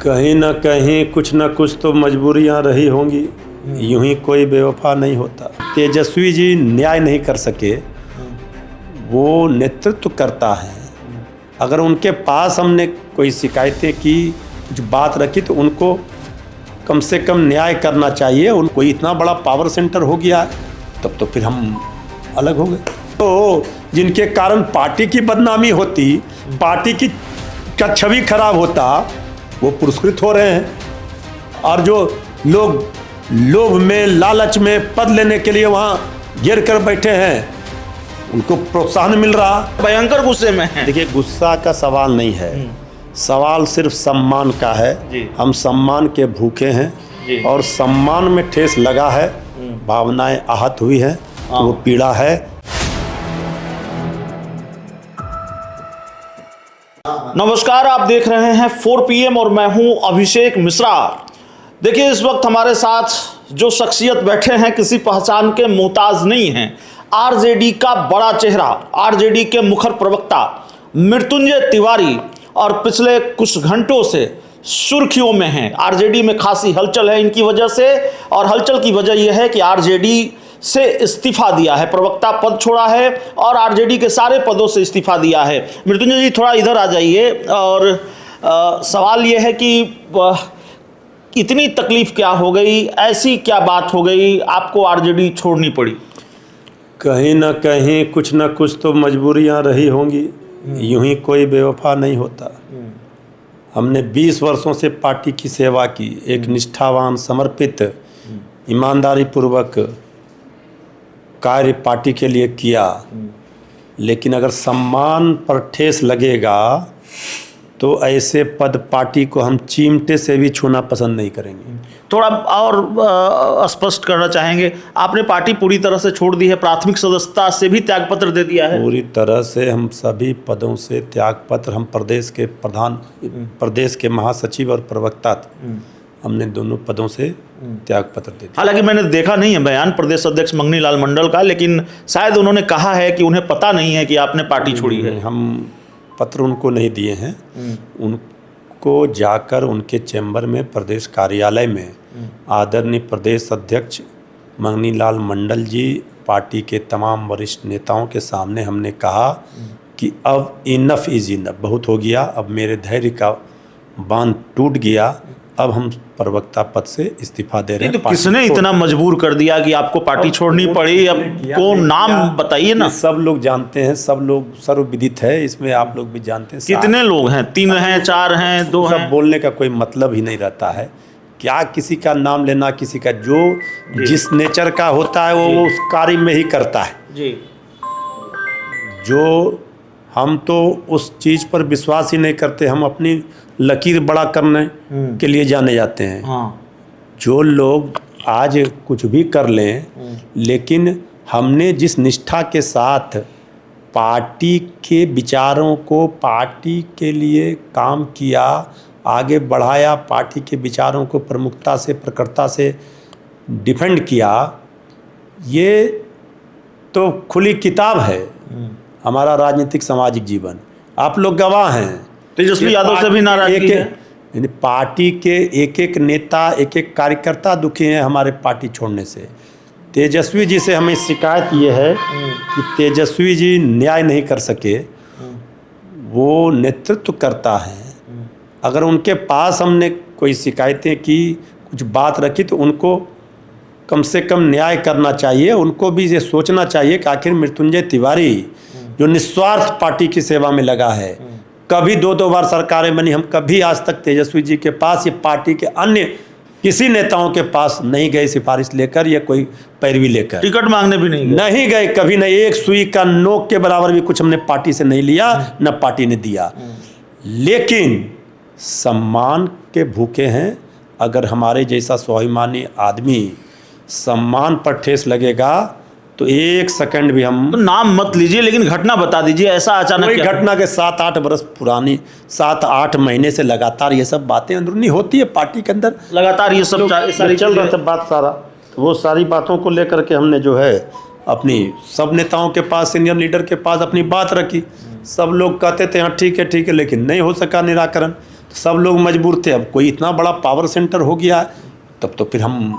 कहीं ना कहीं कुछ ना कुछ तो मजबूरियां रही होंगी, यूं ही कोई बेवफा नहीं होता। तेजस्वी जी न्याय नहीं कर सके, वो नेतृत्व करता है। अगर उनके पास हमने कोई शिकायतें की, कुछ बात रखी, तो उनको कम से कम न्याय करना चाहिए। उनको इतना बड़ा पावर सेंटर हो गया तब तो फिर हम अलग हो गए। तो जिनके कारण पार्टी की बदनामी होती, पार्टी की छवि खराब होता, वो पुरस्कृत हो रहे हैं। और जो लोग लोभ में, लालच में पद लेने के लिए वहाँ गिर कर बैठे हैं, उनको प्रोत्साहन मिल रहा। भयंकर गुस्से में है। देखिए, गुस्सा का सवाल नहीं है, सवाल सिर्फ सम्मान का है। हम सम्मान के भूखे हैं और सम्मान में ठेस लगा है, भावनाएं आहत हुई हैं, तो वो पीड़ा है। नमस्कार, आप देख रहे हैं 4 PM और मैं हूं अभिषेक मिश्रा। देखिए, इस वक्त हमारे साथ जो शख्सियत बैठे हैं किसी पहचान के मोहताज नहीं हैं। आरजेडी का बड़ा चेहरा, आरजेडी के मुखर प्रवक्ता मृत्युंजय तिवारी, और पिछले कुछ घंटों से सुर्खियों में हैं। आरजेडी में खासी हलचल है इनकी वजह से, और हलचल की वजह यह है कि आरजेडी से इस्तीफा दिया है, प्रवक्ता पद छोड़ा है और आरजेडी के सारे पदों से इस्तीफा दिया है। मृत्युंजय जी, थोड़ा इधर आ जाइए। और सवाल यह है कि इतनी तकलीफ क्या हो गई, ऐसी क्या बात हो गई आपको आरजेडी छोड़नी पड़ी? कहीं ना कहीं कुछ ना कुछ तो मजबूरियां रही होंगी, यूं ही कोई बेवफा नहीं होता। हमने 20 वर्षों से पार्टी की सेवा की, एक निष्ठावान, समर्पित, ईमानदारी पूर्वक कार्य पार्टी के लिए किया। लेकिन अगर सम्मान पर ठेस लगेगा तो ऐसे पद पार्टी को हम चिमटे से भी छूना पसंद नहीं करेंगे। थोड़ा और स्पष्ट करना चाहेंगे, आपने पार्टी पूरी तरह से छोड़ दी है, प्राथमिक सदस्यता से भी त्यागपत्र दे दिया है? पूरी तरह से हम सभी पदों से त्यागपत्र, हम प्रदेश के प्रधान, प्रदेश के महासचिव और प्रवक्ता, हमने दोनों पदों से त्यागपत्र दे दिया। हालांकि मैंने देखा नहीं है बयान प्रदेश अध्यक्ष मंगनी लाल मंडल का, लेकिन शायद उन्होंने कहा है कि उन्हें पता नहीं है कि आपने पार्टी छोड़ी है। हम पत्र उनको नहीं दिए हैं, उनको जाकर उनके चैम्बर में, प्रदेश कार्यालय में आदरणीय प्रदेश अध्यक्ष मंगनी लाल मंडल जी, पार्टी के तमाम वरिष्ठ नेताओं के सामने हमने कहा कि अब इनफ इज इनफ, बहुत हो गया, अब मेरे धैर्य का बांध टूट गया, अब हम प्रवक्ता पद से इस्तीफा दे रहे हैं। तो किसने इतना मजबूर कर दिया कि आपको पार्टी छोड़नी पड़ी? अब कौन, नाम बताइए ना। सब लोग जानते हैं, सब लोग सर्वविदित है, इसमें आप लोग भी जानते हैं। कितने लोग हैं? 3 हैं, 4 हैं, 2 हैं? सब बोलने का कोई मतलब ही नहीं रहता है। क्या किसी का नाम लेना, किसी का, जो जिस नेचर का होता है वो उस कार्य में ही करता है जी। जो हम तो उस चीज़ पर विश्वास ही नहीं करते, हम अपनी लकीर बड़ा करने के लिए जाने जाते हैं। जो लोग आज कुछ भी कर लें, लेकिन हमने जिस निष्ठा के साथ पार्टी के विचारों को, पार्टी के लिए काम किया, आगे बढ़ाया, पार्टी के विचारों को प्रमुखता से, प्रखरता से डिफेंड किया, ये तो खुली किताब है हमारा राजनीतिक सामाजिक जीवन। आप लोग गवाह हैं। तेजस्वी यादव से भी नाराजगी है। पार्टी के एक एक नेता, एक एक कार्यकर्ता दुखी हैं हमारे पार्टी छोड़ने से। तेजस्वी जी से हमें शिकायत ये है कि तेजस्वी जी न्याय नहीं कर सके, वो नेतृत्व करता है। अगर उनके पास हमने कोई शिकायतें की, कुछ बात रखी, तो उनको कम से कम न्याय करना चाहिए। उनको भी ये सोचना चाहिए कि आखिर मृत्युंजय तिवारी जो निस्वार्थ पार्टी की सेवा में लगा है, कभी 2-2 बार सरकारें बनी, हम कभी आज तक तेजस्वी जी के पास, ये पार्टी के अन्य किसी नेताओं के पास नहीं गए सिफारिश लेकर या कोई पैरवी लेकर, टिकट मांगने भी नहीं गए कभी नहीं। एक सुई का नोक के बराबर भी कुछ हमने पार्टी से नहीं लिया, न पार्टी ने दिया। लेकिन सम्मान के भूखे हैं। अगर हमारे जैसा स्वाभिमानी आदमी सम्मान पर ठेस लगेगा तो 1 सेकंड भी हम, तो नाम मत लीजिए, लेकिन घटना बता दीजिए। ऐसा अचानक कोई घटना के 7-8 बरस पुरानी, 7-8 महीने से लगातार ये सब बातें अंदरूनी होती है पार्टी के अंदर, लगातार ये सब सारी चल रहा था बात सारा। तो वो सारी बातों को लेकर के हमने जो है अपनी सब नेताओं के पास, सीनियर लीडर के पास अपनी बात रखी। सब लोग कहते थे हाँ ठीक है, लेकिन नहीं हो सका निराकरण। सब लोग मजबूर थे। अब कोई इतना बड़ा पावर सेंटर हो गया तब तो फिर हम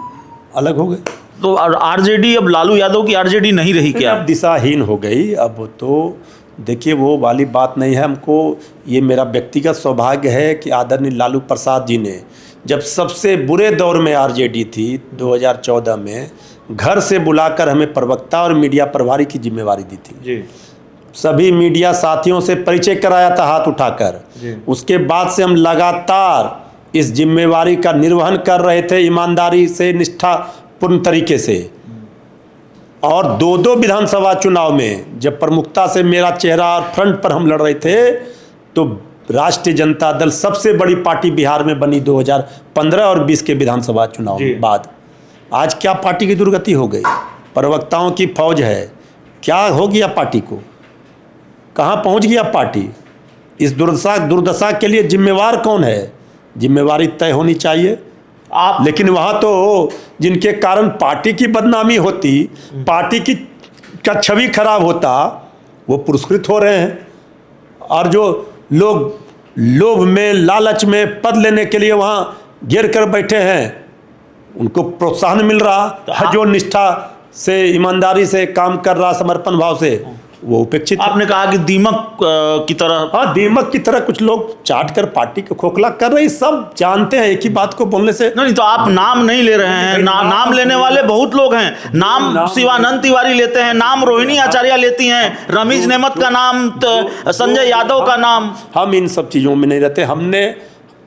अलग हो गए। तो आरजेडी, अब लालू यादव की आरजेडी नहीं रही क्या? अब दिशाहीन हो गई। अब तो देखिए वो वाली बात नहीं है। हमको ये मेरा व्यक्तिगत सौभाग्य है कि आदरणीय लालू प्रसाद जी ने जब सबसे बुरे दौर में आरजेडी थी 2014 में, घर से बुलाकर हमें प्रवक्ता और मीडिया प्रभारी की जिम्मेवारी दी थी जी। सभी मीडिया साथियों से परिचय कराया था हाथ उठाकर। उसके बाद से हम लगातार इस जिम्मेवारी का निर्वहन कर रहे थे ईमानदारी से, निष्ठापूर्ण तरीके से। और 2 विधानसभा चुनाव में जब प्रमुखता से मेरा चेहरा फ्रंट पर हम लड़ रहे थे तो राष्ट्रीय जनता दल सबसे बड़ी पार्टी बिहार में बनी 2015 और 20 के विधानसभा चुनाव बाद। आज क्या पार्टी की दुर्गति हो गई? प्रवक्ताओं की फौज है, क्या हो गया पार्टी को? कहाँ पहुँच गया पार्टी? इस दुर्दशा के लिए जिम्मेवार कौन है? जिम्मेवारी तय होनी चाहिए आप। लेकिन वहाँ तो जिनके कारण पार्टी की बदनामी होती, पार्टी की का छवि खराब होता, वो पुरस्कृत हो रहे हैं। और जो लोग लोभ में, लालच में पद लेने के लिए वहाँ घेर कर बैठे हैं, उनको प्रोत्साहन मिल रहा। जो निष्ठा से, ईमानदारी से काम कर रहा, समर्पण भाव से, वो उपेक्षित। आपने कहा कि दीमक की तरह। हाँ, दीमक की तरह कुछ लोग चाट कर पार्टी को खोखला कर रहे हैं। सब जानते हैं, एक ही बात को बोलने से नहीं। तो आप नाम नहीं ले रहे हैं। नाम लेने वाले बहुत लोग हैं। नाम शिवानंद तिवारी लेते हैं, नाम रोहिणी आचार्य लेती हैं, रमीज नेमत का नाम, संजय यादव का नाम। हम इन सब चीज़ों में नहीं रहते। हमने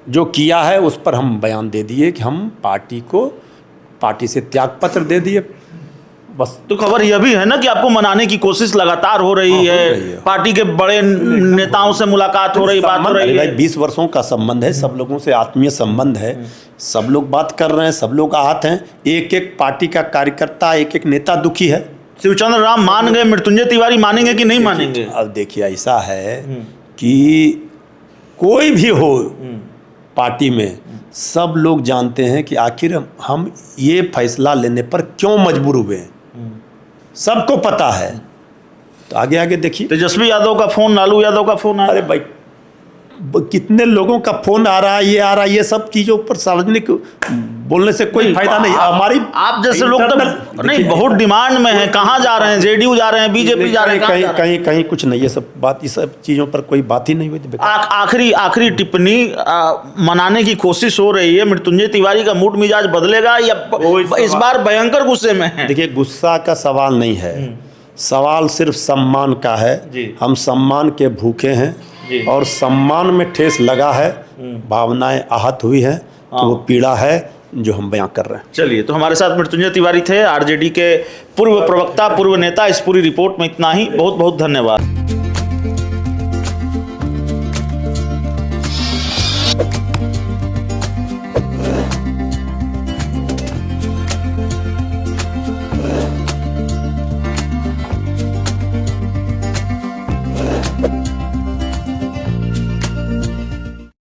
जो किया है उस पर हम बयान दे दिए कि हम पार्टी से त्यागपत्र दे दिए, बस। तो खबर यह भी है ना कि आपको मनाने की कोशिश लगातार हो रही है। पार्टी के बड़े नेताओं से मुलाकात हो रही, बात हो रही है। 20 वर्षों का संबंध है, सब लोगों से आत्मीय संबंध है। सब लोग बात कर रहे हैं, सब लोग आहत हैं। एक एक पार्टी का कार्यकर्ता, एक एक नेता दुखी है। शिवचंद्र राम मान गए, मृत्युंजय तिवारी मानेंगे कि नहीं मानेंगे? अब देखिए ऐसा है कि कोई भी हो पार्टी में, सब लोग जानते हैं कि आखिर हम ये फैसला लेने पर क्यों मजबूर हुए हैं, सबको पता है। तो आगे आगे देखिए। तेजस्वी यादव का फोन, लालू यादव का फोन आया। अरे भाई, कितने लोगों का फोन आ रहा है, ये आ रहा है, ये सब चीजों पर सार्वजनिक बोलने से कोई फायदा नहीं। हमारी आप जैसे लोग तो नहीं, बहुत डिमांड में हैं। कहाँ जा रहे हैं? जेडीयू जा रहे हैं, बीजेपी जा रहे हैं, कहीं कुछ नहीं। ये सब चीजों पर कोई बात ही नहीं हुई। आखिरी टिप्पणी, मनाने की कोशिश हो रही है। मृत्युंजय तिवारी का मूड मिजाज बदलेगा या इस बार भयंकर गुस्से में है? देखिए, गुस्सा का सवाल नहीं है, सवाल सिर्फ सम्मान का है। हम सम्मान के भूखे हैं और सम्मान में ठेस लगा है, भावनाएं आहत हुई हैं, तो वो पीड़ा है जो हम बयां कर रहे हैं। चलिए, तो हमारे साथ मृत्युंजय तिवारी थे, आरजेडी के पूर्व प्रवक्ता, पूर्व नेता। इस पूरी रिपोर्ट में इतना ही। बहुत बहुत धन्यवाद।